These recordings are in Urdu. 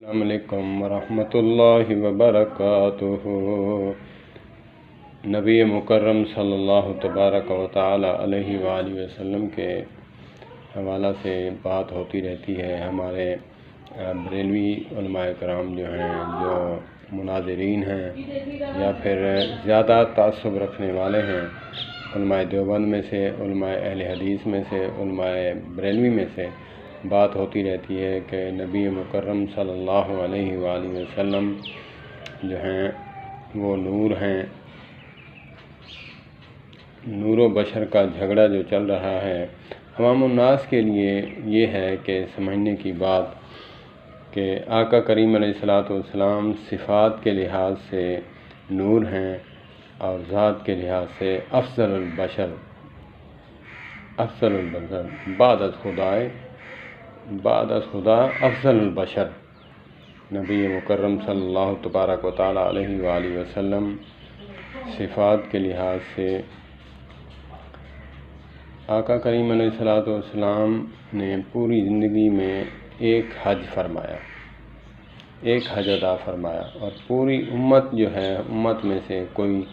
السلام علیکم ورحمۃ اللہ وبرکاتہ۔ نبی مکرم صلی اللہ تبارک و تعالی علیہ وآلہ وسلم کے حوالہ سے بات ہوتی رہتی ہے۔ ہمارے بریلوی علماء کرام جو ہیں، جو مناظرین ہیں یا پھر زیادہ تعصب رکھنے والے ہیں، علماء دیوبند میں سے، علماء اہل حدیث میں سے، علماء بریلوی میں سے بات ہوتی رہتی ہے کہ نبی مکرم صلی اللہ علیہ وآلہ وسلم جو ہیں وہ نور ہیں۔ نور و بشر کا جھگڑا جو چل رہا ہے عوام الناس کے لیے، یہ ہے کہ سمجھنے کی بات کہ آقا کریم علیہ الصلوۃ والسلام صفات کے لحاظ سے نور ہیں اور ذات کے لحاظ سے افضل البشر بعد از خدا افضل البشر۔ نبی مکرم صلی اللہ تبارک و تعالی علیہ وآلہ وسلم صفات کے لحاظ سے آقا کریم علیہ الصلوۃ والسلام نے پوری زندگی میں ایک حج فرمایا، ایک حج ادا فرمایا، اور پوری امت جو ہے، امت میں سے کوئی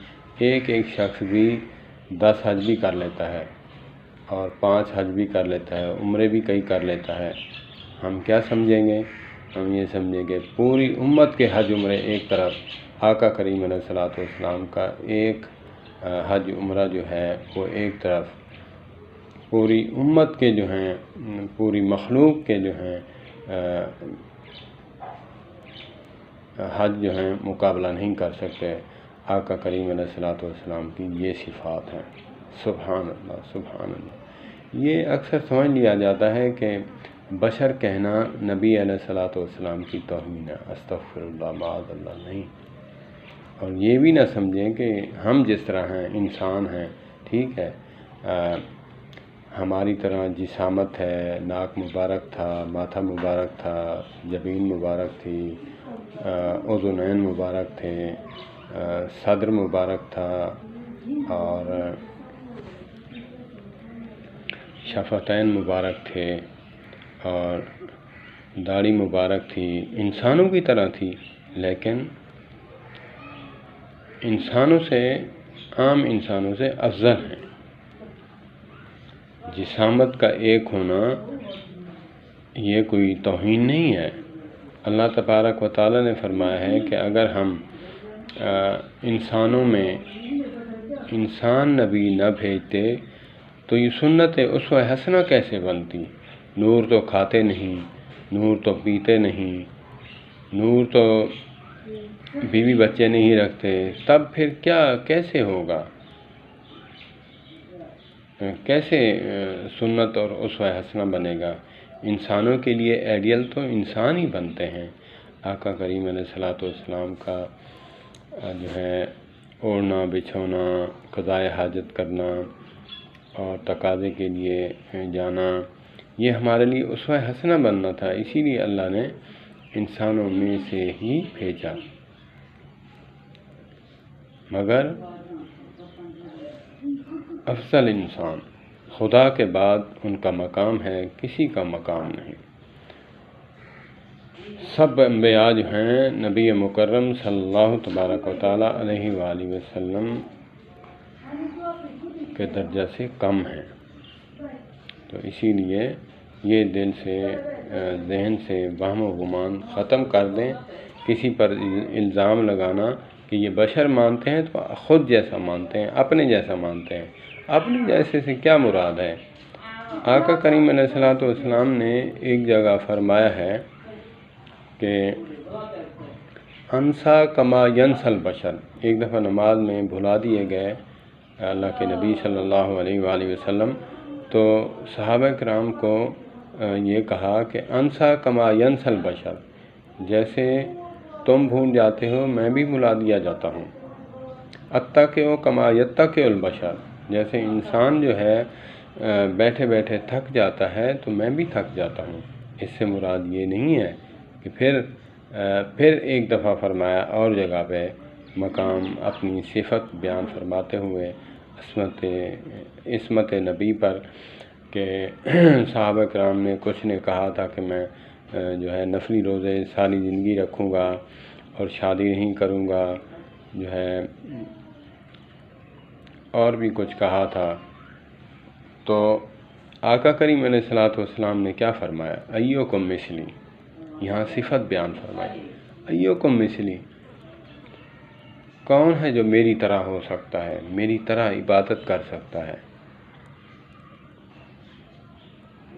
ایک شخص بھی 10 حج بھی کر لیتا ہے اور 5 حج بھی کر لیتا ہے، عمرے بھی کئی کر لیتا ہے۔ ہم کیا سمجھیں گے؟ ہم یہ سمجھیں گے پوری امت کے حج عمرے ایک طرف، آقا کریم علیہ الصلوۃ والسلام کا ایک حج عمرہ جو ہے وہ ایک طرف، پوری امت کے جو ہیں، پوری مخلوق کے جو ہیں حج جو ہیں مقابلہ نہیں کر سکتے۔ آقا کریم علیہ الصلوۃ والسلام کی یہ صفات ہیں۔ سبحان اللہ، سبحان اللہ۔ یہ اکثر سمجھ لیا جاتا ہے کہ بشر کہنا نبی علیہ الصلوۃ والسلام کی توہین ہے۔ استغفر اللہ، معاذ اللہ، نہیں۔ اور یہ بھی نہ سمجھیں کہ ہم جس طرح ہیں، انسان ہیں، ٹھیک ہے، ہماری طرح جسامت ہے، ناک مبارک تھا، ماتھا مبارک تھا، جبین مبارک تھی، اذنین مبارک تھے، صدر مبارک تھا اور شفتین مبارک تھے اور داڑھی مبارک تھی، انسانوں کی طرح تھی، لیکن انسانوں سے، عام انسانوں سے افضل ہیں۔ جسامت کا ایک ہونا یہ کوئی توہین نہیں ہے۔ اللہ تبارک و تعالی نے فرمایا ہے کہ اگر ہم انسانوں میں انسان نبی نہ بھیجتے تو یہ سنت اسوہ حسنہ کیسے بنتی؟ نور تو کھاتے نہیں، نور تو پیتے نہیں، نور تو بیوی بچے نہیں رکھتے، تب پھر کیسے ہوگا؟ کیسے سنت اور اسوہ حسنہ بنے گا؟ انسانوں کے لیے آئیڈیل تو انسان ہی بنتے ہیں۔ آقا کریم علیہ الصلوۃ والسلام کا جو ہے اوڑھنا بچھونا، قضائے حاجت کرنا اور تقاضے کے لیے جانا، یہ ہمارے لیے اسوہ حسنہ بننا تھا، اسی لیے اللہ نے انسانوں میں سے ہی بھیجا۔ مگر افضل انسان، خدا کے بعد ان کا مقام ہے، کسی کا مقام نہیں۔ سب انبیاء جو ہیں نبی مکرم صلی اللہ تبارک و تعالی علیہ وآلہ وسلم کے درجہ سے کم ہیں، تو اسی لیے یہ دل سے، ذہن سے وہم و گمان ختم کر دیں۔ کسی پر الزام لگانا کہ یہ بشر مانتے ہیں تو خود جیسا مانتے ہیں، اپنے جیسا مانتے ہیں، اپنے جیسے سے کیا مراد ہے؟ آقا کریم علیہ الصلوۃ والسلام نے ایک جگہ فرمایا ہے کہ انسا کما ینسى البشر۔ ایک دفعہ نماز میں بھلا دیے گئے اللہ کے نبی صلی اللہ علیہ وآلہ وسلم، تو صحابہ کرام کو یہ کہا کہ انسا کما ینسى البشر، جیسے تم بھول جاتے ہو میں بھی بھلا دیا جاتا ہوں۔ اتقوا کما یتقی البشر، جیسے انسان جو ہے بیٹھے بیٹھے تھک جاتا ہے تو میں بھی تھک جاتا ہوں۔ اس سے مراد یہ نہیں ہے کہ پھر ایک دفعہ فرمایا اور جگہ پہ مقام اپنی صفت بیان فرماتے ہوئے عصمت نبی پر کہ صحابہ کرام نے کچھ نے کہا تھا کہ میں جو ہے نفلی روزے ساری زندگی رکھوں گا اور شادی نہیں کروں گا، جو ہے اور بھی کچھ کہا تھا۔ تو آقا کریم علیہ الصلوۃ والسلام نے کیا فرمایا؟ ایوکم مثلی، یہاں صفت بیان فرمائی، ایوکم مثلی، کون ہے جو میری طرح ہو سکتا ہے، میری طرح عبادت کر سکتا ہے؟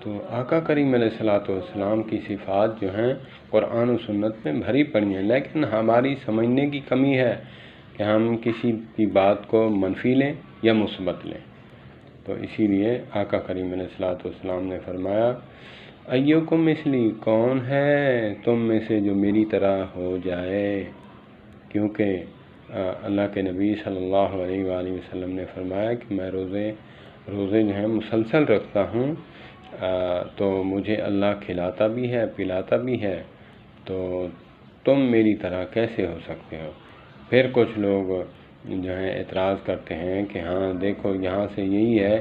تو آقا کریم علیہ الصلوۃ والسلام کی صفات جو ہیں قرآن و سنت میں بھری پڑی ہیں، لیکن ہماری سمجھنے کی کمی ہے کہ ہم کسی کی بات کو منفی لیں یا مثبت لیں۔ تو اسی لیے آقا کریم علیہ الصلوۃ والسلام نے فرمایا ایوکم مثلی، کون ہے تم میں سے جو میری طرح ہو جائے، کیونکہ اللہ کے نبی صلی اللہ علیہ وآلہ وسلم نے فرمایا کہ میں روزے جو ہیں مسلسل رکھتا ہوں، تو مجھے اللہ کھلاتا بھی ہے پلاتا بھی ہے، تو تم میری طرح کیسے ہو سکتے ہو؟ پھر کچھ لوگ جو ہیں اعتراض کرتے ہیں کہ ہاں دیکھو یہاں سے یہی ہے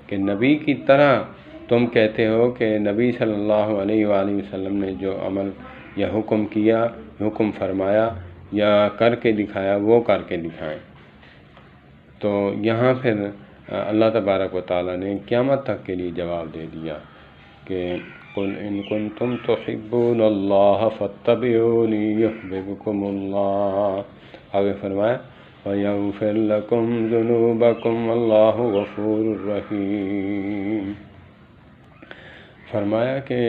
کہ نبی کی طرح تم کہتے ہو کہ نبی صلی اللہ علیہ وآلہ وسلم نے جو عمل یا حکم کیا، حکم فرمایا یا کر کے دکھایا وہ کر کے دکھائیں۔ تو یہاں پھر اللہ تبارک و تعالیٰ نے قیامت تک کے لیے جواب دے دیا کہ قُلْ إِن كُنتُمْ تُحِبُّونَ اللَّهَ فَاتَّبِعُونِي يُحْبِبْكُمُ اللَّهُ، آگے فرمایا وَيَغْفِرْ لَكُمْ ذُنُوبَكُمْ وَاللَّهُ غَفُورٌ رَحِيمٌ۔ فرمایا کہ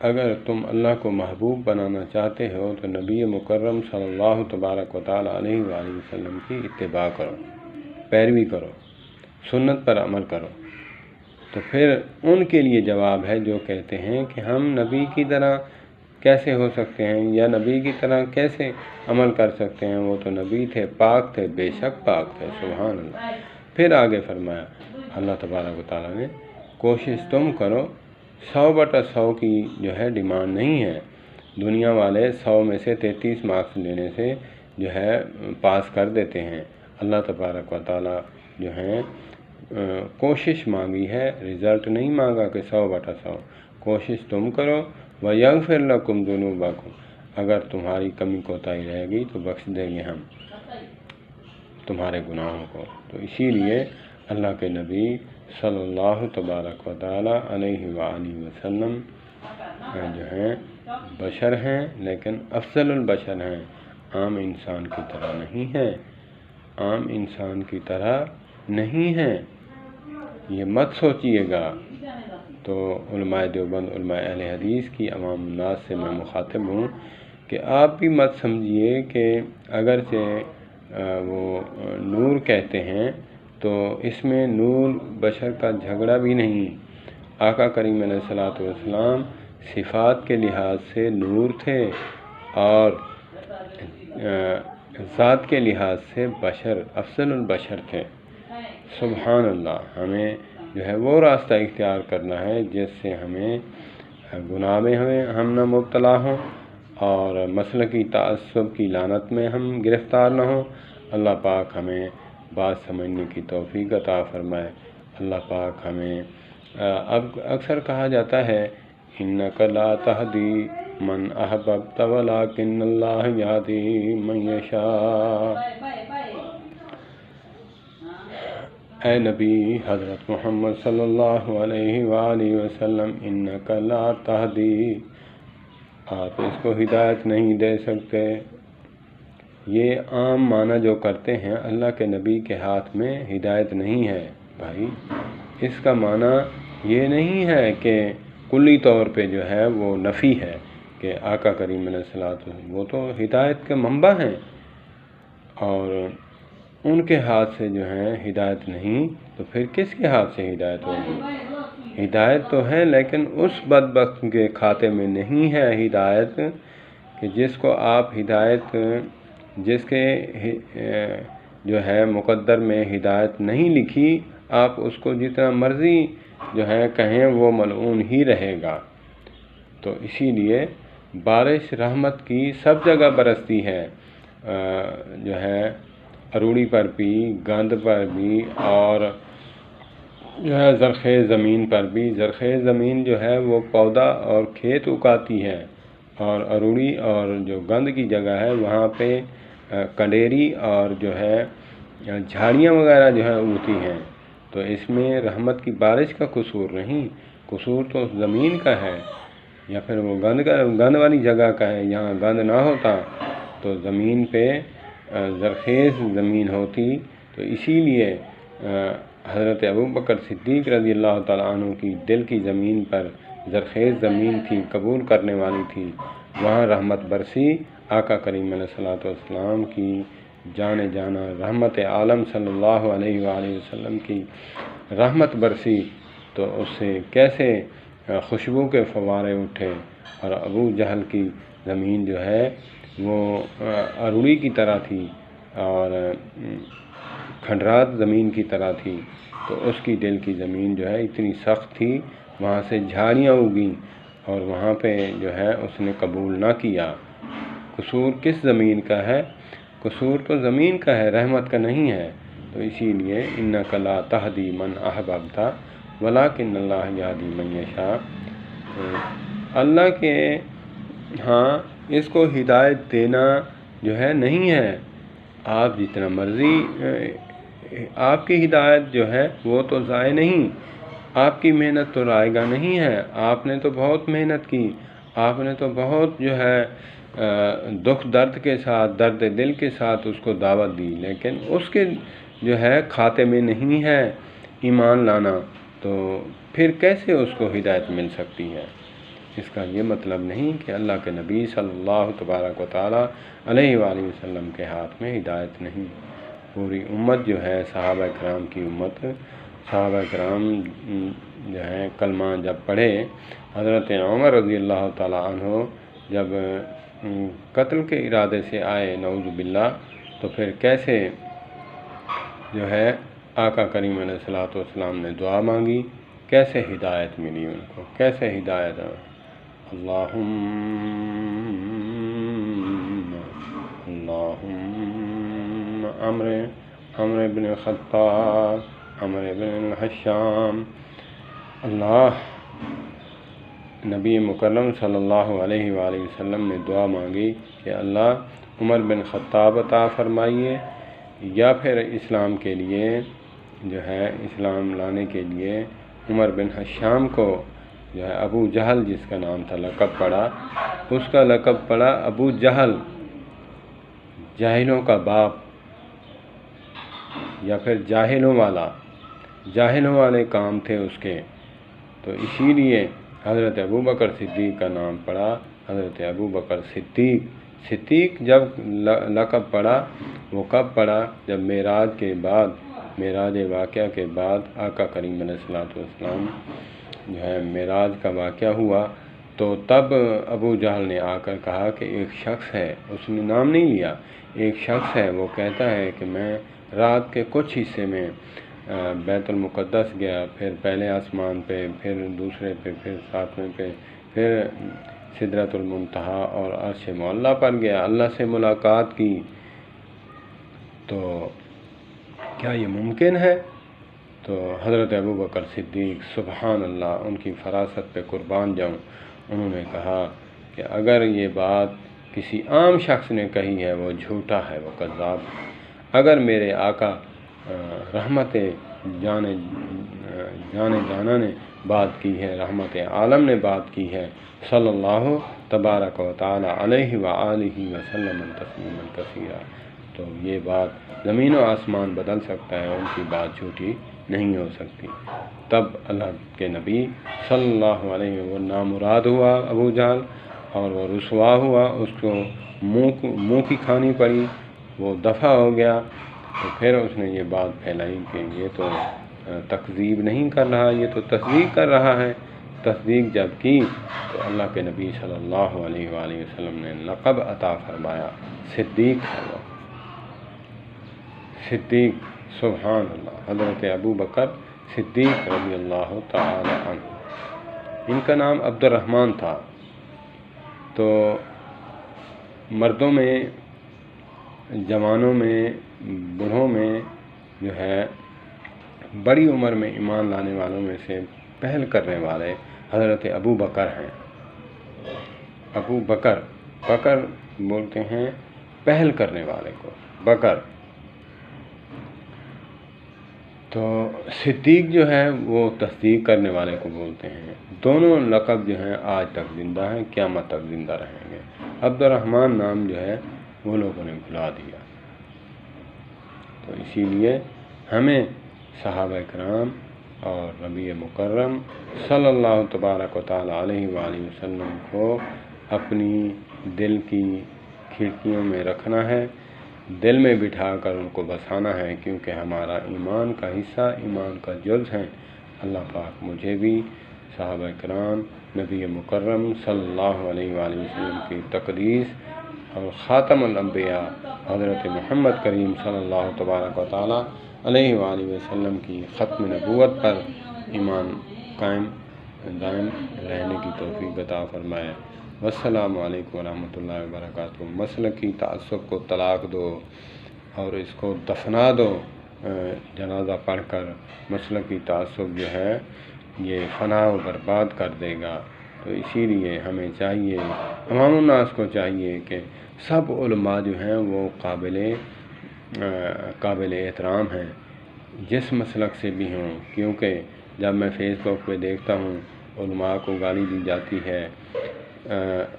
اگر تم اللہ کو محبوب بنانا چاہتے ہو تو نبی مکرم صلی اللہ تبارک و تعالیٰ علیہ وآلہ وسلم کی اتباع کرو، پیروی کرو، سنت پر عمل کرو۔ تو پھر ان کے لیے جواب ہے جو کہتے ہیں کہ ہم نبی کی طرح کیسے ہو سکتے ہیں یا نبی کی طرح کیسے عمل کر سکتے ہیں، وہ تو نبی تھے، پاک تھے، بے شک پاک تھے، سبحان اللہ۔ پھر آگے فرمایا اللہ تبارک و تعالیٰ نے کوشش تم کرو، 100/100 کی جو ہے ڈیمانڈ نہیں ہے، دنیا والے 100 میں سے 33 مارکس لینے سے جو ہے پاس کر دیتے ہیں، اللہ تبارک و تعالیٰ جو ہیں کوشش مانگی ہے، رزلٹ نہیں مانگا کہ 100/100۔ کوشش تم کرو وَيَغْفِرْ لَكُمْ ذُنُوبَكُمْ، اگر تمہاری کمی کوتاہی رہے گی تو بخش دیں گے ہم تمہارے گناہوں کو۔ تو اسی لیے اللہ کے نبی صلی اللہ تبارک و تعالیٰ علیہ وآلہ وسلم جو ہیں بشر ہیں، لیکن افضل البشر ہیں، عام انسان کی طرح نہیں ہیں، عام انسان کی طرح نہیں ہیں، یہ مت سوچئے گا۔ تو علماء دیوبند، علماء اہل حدیث کی عوام الناس سے میں مخاطب ہوں کہ آپ بھی مت سمجھیے کہ اگرچہ وہ نور کہتے ہیں تو اس میں نور بشر کا جھگڑا بھی نہیں۔ آقا کریم علیہ الصلوۃ والسلام صفات کے لحاظ سے نور تھے اور ذات کے لحاظ سے بشر، افضل البشر تھے، سبحان اللہ۔ ہمیں جو ہے وہ راستہ اختیار کرنا ہے جس سے ہمیں گناہ میں ہم نہ مبتلا ہوں اور مسلکی تعصب کی لعنت میں ہم گرفتار نہ ہوں۔ اللہ پاک ہمیں بات سمجھنے کی توفیق عطا فرمائے۔ اللہ پاک ہمیں اب اکثر کہا جاتا ہے اِنَّكَ لَا تَهْدِي مَنْ أَحْبَبْتَ وَلَكِنَّ اللَّهَ يَهْدِي مَن يَشَاءُ۔ اے نبی حضرت محمد صلی اللہ علیہ وآلہ وسلم، اِنَّكَ لَا تَهْدِي، آپ اس کو ہدایت نہیں دے سکتے۔ یہ عام معنی جو کرتے ہیں اللہ کے نبی کے ہاتھ میں ہدایت نہیں ہے، بھائی اس کا معنی یہ نہیں ہے کہ کلی طور پہ جو ہے وہ نفی ہے کہ آقا کریم علیہ السلام وہ تو ہدایت کے منبع ہیں اور ان کے ہاتھ سے جو ہے ہدایت نہیں، تو پھر کس کے ہاتھ سے ہدایت ہوگی؟ ہدایت تو ہے لیکن اس بدبخت کے کھاتے میں نہیں ہے ہدایت کہ جس کو آپ ہدایت، جس کے جو ہے مقدر میں ہدایت نہیں لکھی، آپ اس کو جتنا مرضی جو ہے کہیں وہ ملعون ہی رہے گا۔ تو اسی لیے بارش رحمت کی سب جگہ برستی ہے، جو ہے اروڑی پر بھی، گند پر بھی اور جو ہے زرخیز زمین پر بھی، زرخیز زمین جو ہے وہ پودا اور کھیت اگاتی ہے، اور اروڑی اور جو گند کی جگہ ہے وہاں پہ کنڈیری اور جو ہے جھاڑیاں وغیرہ جو ہے اگتی ہیں۔ تو اس میں رحمت کی بارش کا قصور نہیں، قصور تو زمین کا ہے، یا پھر وہ گند والی جگہ کا ہے۔ یہاں گند نہ ہوتا تو زمین پہ زرخیز زمین ہوتی، تو اسی لیے حضرت ابوبکر صدیق رضی اللہ تعالیٰ عنہ کی دل کی زمین پر زرخیز زمین تھی، قبول کرنے والی تھی، وہاں رحمت برسی۔ آقا کریم علیہ الصلوۃ والسلام کی جانے جانا رحمت عالم صلی اللہ علیہ وآلہ وسلم کی رحمت برسی، تو اس سے کیسے خوشبو کے فوارے اٹھے، اور ابو جہل کی زمین جو ہے وہ اروڑی کی طرح تھی اور کھنڈرات زمین کی طرح تھی، تو اس کی دل کی زمین جو ہے اتنی سخت تھی، وہاں سے جھاڑیاں اگیں اور وہاں پہ جو ہے اس نے قبول نہ کیا۔ قصور کس زمین کا ہے؟ قصور تو زمین کا ہے، رحمت کا نہیں ہے۔ تو اسی لیے انک لا تہدی من احببت ولکن اللہ یہدی من یشاء، اللہ کے ہاں اس کو ہدایت دینا جو ہے نہیں ہے۔ آپ جتنا مرضی آپ کی ہدایت جو ہے وہ تو ضائع نہیں، آپ کی محنت تو رائے گا نہیں ہے۔ آپ نے تو بہت محنت کی، آپ نے تو بہت جو ہے دکھ درد کے ساتھ، درد دل کے ساتھ اس کو دعوت دی، لیکن اس کے جو ہے کھاتے میں نہیں ہے ایمان لانا، تو پھر کیسے اس کو ہدایت مل سکتی ہے؟ اس کا یہ مطلب نہیں کہ اللہ کے نبی صلی اللہ تبارک و تعالیٰ علیہ وآلہ وسلم کے ہاتھ میں ہدایت نہیں۔ پوری امت جو ہے صحابہ کرام کی امت، صحابہ کرام جو ہے کلمہ جب پڑھے، حضرت عمر رضی اللہ تعالیٰ عنہ جب قتل کے ارادے سے آئے نعوذ باللہ، تو پھر کیسے جو ہے آقا کریم علیہ الصلوۃ والسلام نے دعا مانگی، کیسے ہدایت ملی ان کو، کیسے ہدایت۔ اللہم عمر بن خطاب، عمر بن الحشام، اللہ نبی مکرم صلی اللہ علیہ وآلہ وسلم نے دعا مانگی کہ اللہ عمر بن خطاب عطا فرمائیے، یا پھر اسلام کے لیے جو ہے اسلام لانے کے لیے عمر بن حشام کو جو ہے ابو جہل جس کا نام تھا لقب پڑا، اس کا لقب پڑا ابو جہل، جاہلوں کا باپ، یا پھر جاہلوں والا، جاہلوں والے کام تھے اس کے، تو اسی لیے حضرت ابوبکر صدیق کا نام پڑا حضرت ابوبکر صدیق۔ صدیق جب لقب پڑا وہ کب پڑا؟ جب معراج کے بعد، معراج واقعہ کے بعد آقا کریم علیہ الصلوۃ والسلام جو ہے معراج کا واقعہ ہوا، تو تب ابو جہل نے آ کر کہا کہ ایک شخص ہے، اس نے نام نہیں لیا، ایک شخص ہے وہ کہتا ہے کہ میں رات کے کچھ حصے میں بیت المقدس گیا، پھر پہلے آسمان پہ، پھر دوسرے پہ، پھر ساتویں پہ، پھر سدرۃ المنتہا اور عرش معلیٰ پر گیا، اللہ سے ملاقات کی، تو کیا یہ ممکن ہے؟ تو حضرت ابوبکر صدیق سبحان اللہ، ان کی فراست پہ قربان جاؤں، انہوں نے کہا کہ اگر یہ بات کسی عام شخص نے کہی ہے وہ جھوٹا ہے، وہ کذاب ہے، اگر میرے آقا رحمت جانے جانا نے بات کی ہے، رحمت عالم نے بات کی ہے، صلی اللہ تبارک و تعالی علیہ وآلہ وسلم تسلیما کثیرا، تو یہ بات زمین و آسمان بدل سکتا ہے، ان کی بات جھوٹی نہیں ہو سکتی۔ تب اللہ کے نبی صلی اللہ علیہ وسلم نامراد ہوا ابو جہل، اور وہ رسوا ہوا، اس کو منہ کی کھانی پڑی، وہ دفع ہو گیا، تو پھر اس نے یہ بات پھیلائی کہ یہ تو تکذیب نہیں کر رہا، یہ تو تصدیق کر رہا ہے۔ تصدیق جب کی تو اللہ کے نبی صلی اللہ علیہ وآلہ وسلم نے لقب عطا فرمایا، صدیق ہے وہ، صدیق، سبحان اللہ، حضرت ابوبکر صدیق رضی اللہ تعالی عنہ۔ ان کا نام عبد الرحمن تھا۔ تو مردوں میں، جوانوں میں، بوڑھوں میں جو ہے بڑی عمر میں ایمان لانے والوں میں سے پہل کرنے والے حضرت ابو بکر ہیں۔ ابو بکر، بکر بولتے ہیں پہل کرنے والے کو، بکر۔ تو صدیق جو ہے وہ تصدیق کرنے والے کو بولتے ہیں۔ دونوں لقب جو ہیں آج تک زندہ ہیں، قیامت تک زندہ رہیں گے۔ عبد الرحمن نام جو ہے وہ لوگوں نے بھلا دیا۔ تو اسی لیے ہمیں صحابہ کرام اور نبی مکرم صلی اللہ تبارک و تعالیٰ علیہ وآلہ وسلم کو اپنی دل کی کھڑکیوں میں رکھنا ہے، دل میں بٹھا کر ان کو بسانا ہے، کیونکہ ہمارا ایمان کا حصہ، ایمان کا جز ہے۔ اللہ پاک مجھے بھی صحابہ کرام، نبی مکرم صلی اللہ علیہ وآلہ وسلم کی تقدیس اور خاتم الانبیاء حضرت محمد کریم صلی اللہ تبارک و تعالیٰ علیہ وآلہ وسلم کی ختم نبوت پر ایمان قائم دائم رہنے کی توفیق عطا فرمائے۔ والسلام علیکم ورحمۃ اللہ وبرکاتہ۔ مسلکی تعصب کو طلاق دو اور اس کو دفنا دو جنازہ پڑھ کر۔ مسلکی تعصب جو ہے یہ فنا و برباد کر دے گا۔ تو اسی لیے ہمیں چاہیے، عوام الناس کو چاہیے کہ سب علماء جو ہیں وہ قابل احترام ہیں، جس مسلک سے بھی ہوں، کیونکہ جب میں فیس بک پہ دیکھتا ہوں علماء کو گالی دی جاتی ہے،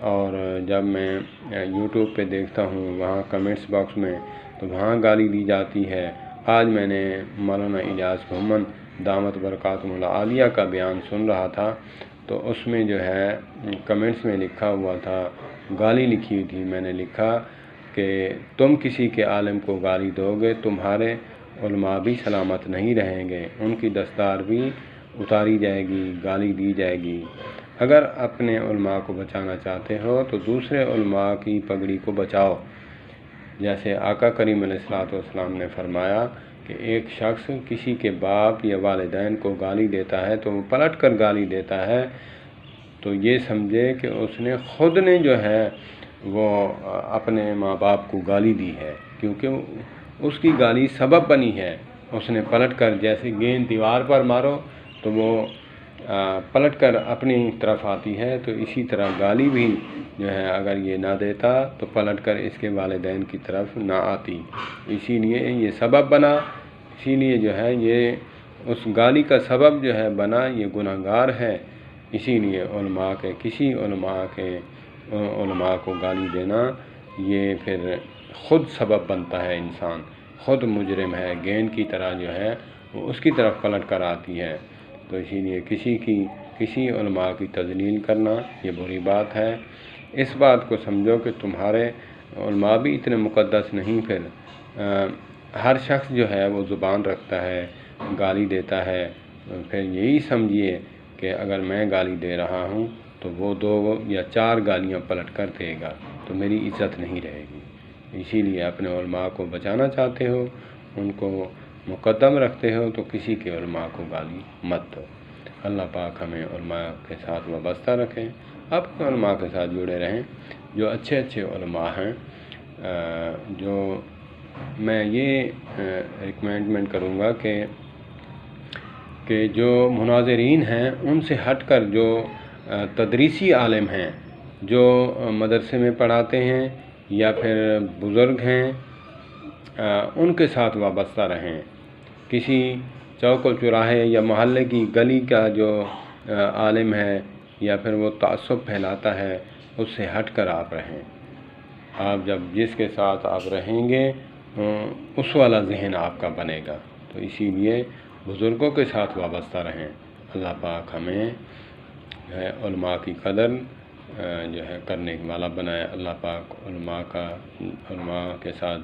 اور جب میں یوٹیوب پہ دیکھتا ہوں وہاں کمنٹس باکس میں تو وہاں گالی دی جاتی ہے۔ آج میں نے مولانا الیاس گھومن دامت برکاتہم العالیہ کا بیان سن رہا تھا، تو اس میں جو ہے کمنٹس میں لکھا ہوا تھا، گالی لکھی ہوئی تھی، میں نے لکھا کہ تم کسی کے عالم کو گالی دو گے، تمہارے علماء بھی سلامت نہیں رہیں گے، ان کی دستار بھی اتاری جائے گی، گالی دی جائے گی۔ اگر اپنے علماء کو بچانا چاہتے ہو تو دوسرے علماء کی پگڑی کو بچاؤ۔ جیسے آقا کریم علیہ الصلوۃ والسلام نے فرمایا کہ ایک شخص کسی کے باپ یا والدین کو گالی دیتا ہے تو وہ پلٹ کر گالی دیتا ہے، تو یہ سمجھے کہ اس نے خود نے جو ہے وہ اپنے ماں باپ کو گالی دی ہے، کیونکہ اس کی گالی سبب بنی ہے۔ اس نے پلٹ کر، جیسے گیند دیوار پر مارو تو وہ پلٹ کر اپنی طرف آتی ہے، تو اسی طرح گالی بھی جو ہے اگر یہ نہ دیتا تو پلٹ کر اس کے والدین کی طرف نہ آتی۔ اسی لیے یہ سبب بنا، اسی لیے جو ہے یہ اس گالی کا سبب جو ہے بنا، یہ گناہگار ہے۔ اسی لیے علماء کے کسی علماء کو گالی دینا یہ پھر خود سبب بنتا ہے، انسان خود مجرم ہے، گیند کی طرح جو ہے وہ اس کی طرف پلٹ کر آتی ہے۔ تو اسی لیے کسی علماء کی تذلیل کرنا یہ بری بات ہے۔ اس بات کو سمجھو کہ تمہارے علماء بھی اتنے مقدس نہیں، پھر ہر شخص جو ہے وہ زبان رکھتا ہے، گالی دیتا ہے، پھر یہی سمجھیے کہ اگر میں گالی دے رہا ہوں تو وہ 2 یا 4 گالیاں پلٹ کر دے گا تو میری عزت نہیں رہے گی۔ اسی لیے اپنے علماء کو بچانا چاہتے ہو، ان کو مقدم رکھتے ہو، تو کسی کے علماء کو گالی مت دو۔ اللہ پاک ہمیں علماء کے ساتھ وابستہ رکھیں، اپنے علماء کے ساتھ جڑے رہیں، جو اچھے علماء ہیں۔ جو میں یہ ریکمینڈمنٹ کروں گا کہ جو مناظرین ہیں ان سے ہٹ کر جو تدریسی عالم ہیں، جو مدرسے میں پڑھاتے ہیں یا پھر بزرگ ہیں، ان کے ساتھ وابستہ رہیں۔ کسی چوک و چوراہے یا محلے کی گلی کا جو عالم ہے یا پھر وہ تعصب پھیلاتا ہے، اس سے ہٹ کر آپ رہیں۔ آپ جب جس کے ساتھ آپ رہیں گے اس والا ذہن آپ کا بنے گا، تو اسی لیے بزرگوں کے ساتھ وابستہ رہیں۔ اللہ پاک ہمیں علماء کی قدر جو ہے کرنے والا بنائے۔ اللہ پاک علماء کے ساتھ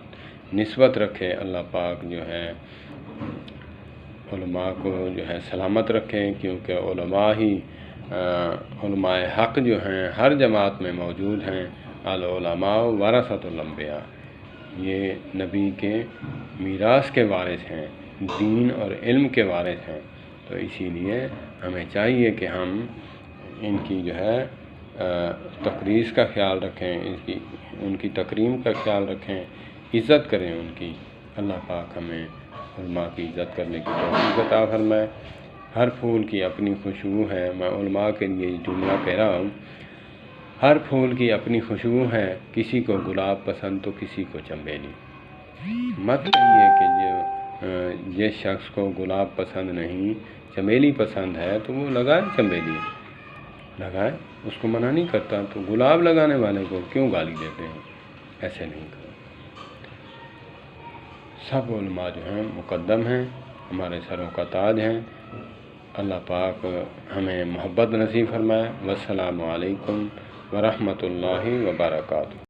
نسبت رکھے۔ اللہ پاک جو ہے علماء کو جو ہے سلامت رکھیں، کیونکہ علماء حق جو ہیں ہر جماعت میں موجود ہیں۔ العلماء ورثۃ الانبیاء، یہ نبی کے میراث کے وارث ہیں، دین اور علم کے وارث ہیں۔ تو اسی لیے ہمیں چاہیے کہ ہم ان کی جو ہے تقدیس کا خیال رکھیں، ان کی تکریم کا خیال رکھیں، عزت کریں ان کی۔ اللہ پاک ہمیں علماء کی عزت کرنے کی توفیق عطا فرمائے۔ ہر پھول کی اپنی خوشبو ہے، میں علماء کے لیے یہ جملہ کہہ رہا ہوں، ہر پھول کی اپنی خوشبو ہے، کسی کو گلاب پسند تو کسی کو چنبیلی۔ مت کہیے کہ جس شخص کو گلاب پسند نہیں چنبیلی پسند ہے تو وہ لگائے چنبیلی، لگائے، اس کو منع نہیں کرتا، تو گلاب لگانے والے کو کیوں گالی دیتے ہیں؟ ایسے نہیں کرو۔ سب علماء جو ہیں مقدم ہیں، ہمارے سروں کا تاج ہیں۔ اللہ پاک ہمیں محبت نصیب فرمائے۔ والسلام علیکم ورحمۃ اللہ وبرکاتہ۔